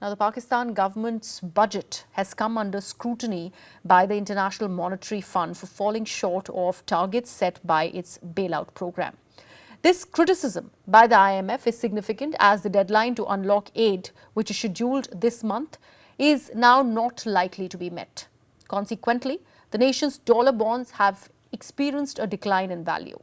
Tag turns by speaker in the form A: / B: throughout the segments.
A: Now, the Pakistan government's budget has come under scrutiny by the International Monetary Fund for falling short of targets set by its bailout program. This criticism by the IMF is significant as the deadline to unlock aid, which is scheduled this month, is now not likely to be met. Consequently, the nation's dollar bonds have experienced a decline in value.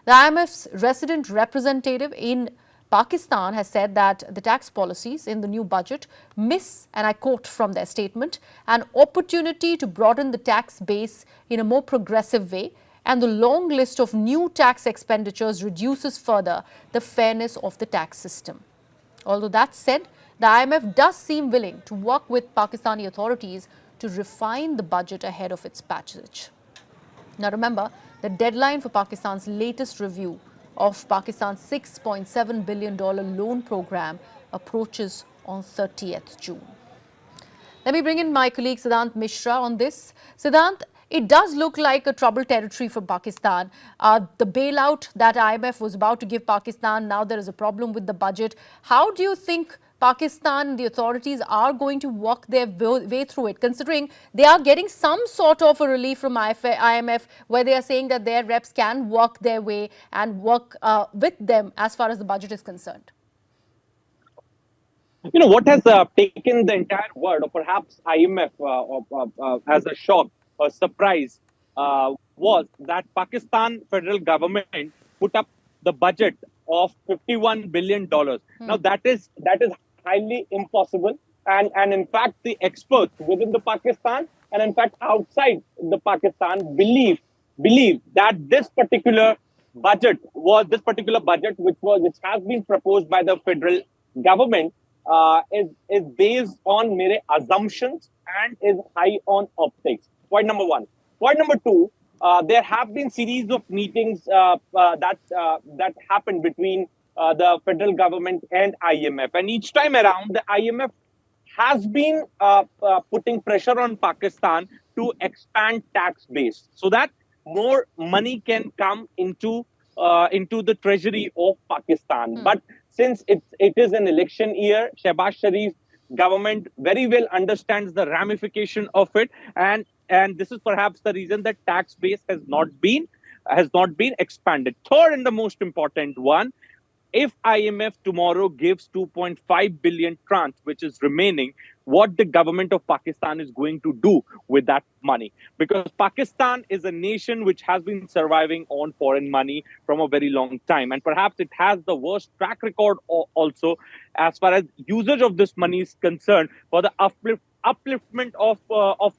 A: The IMF's resident representative in Pakistan has said that the tax policies in the new budget miss, and I quote from their statement, an opportunity to broaden the tax base in a more progressive way, and the long list of new tax expenditures reduces further the fairness of the tax system. Although that said, the IMF does seem willing to work with Pakistani authorities to refine the budget ahead of its passage. Now remember, the deadline for Pakistan's latest review of Pakistan's $6.7 billion loan program approaches on 30th June. Let me bring in my colleague Siddhant Mishra on this. Siddhant, it does look like a troubled territory for Pakistan. The bailout that IMF was about to give Pakistan, now there is a problem with the budget. How do you think Pakistan, the authorities are going to work their way through it, considering they are getting some sort of a relief from IMF, where they are saying that their reps can work their way and work with them as far as the budget is concerned?
B: You know, what has taken the entire world, or perhaps IMF, as a shock or surprise, was that Pakistan federal government put up the budget of $51 billion. Now, that is highly impossible. And in fact, the experts within the Pakistan and in fact outside the Pakistan believe that this particular budget, which has been proposed by the federal government, is based on mere assumptions and is high on optics. Point number one. Point number two, there have been series of meetings that happened between the federal government and IMF. And each time around, the IMF has been putting pressure on Pakistan to expand tax base so that more money can come into the treasury of Pakistan. But since it is an election year, Shehbaz Sharif's government very well understands the ramification of it, and this is perhaps the reason that tax base has not been expanded. Third, and the most important one, if IMF tomorrow gives 2.5 billion tranche, which is remaining, what the government of Pakistan is going to do with that money. Because Pakistan is a nation which has been surviving on foreign money from a very long time. And perhaps it has the worst track record also as far as usage of this money is concerned for the upliftment of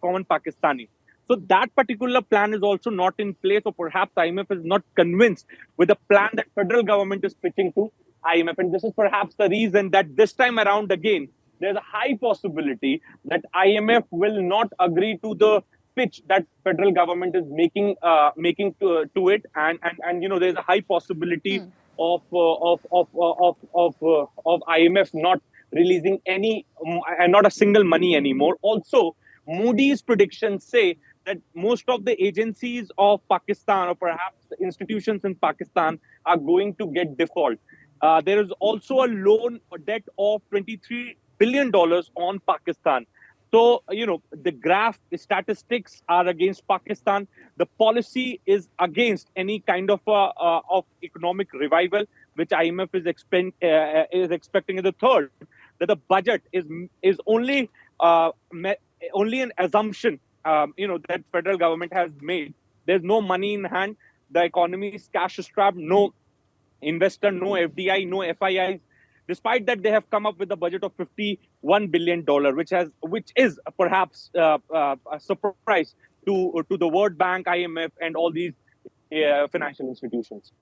B: common Pakistani. So that particular plan is also not in place, or perhaps IMF is not convinced with the plan that federal government is pitching to IMF. And this is perhaps the reason that this time around again, there's a high possibility that IMF will not agree to the pitch that federal government is making to it. And you know, there's a high possibility of IMF not releasing not a single money anymore. Also, Moody's predictions say that most of the agencies of Pakistan, or perhaps the institutions in Pakistan, are going to get default. There is also a loan or debt of $23 billion on Pakistan. So, you know, the graph, the statistics are against Pakistan. The policy is against any kind of economic revival, which IMF is expecting. The third, that the budget is only an assumption, that federal government has made. There's no money in hand. The economy is cash strapped. No investor, no FDI, no FIIs. Despite that, they have come up with a budget of $51 billion, which is perhaps a surprise to the World Bank, IMF, and all these financial institutions.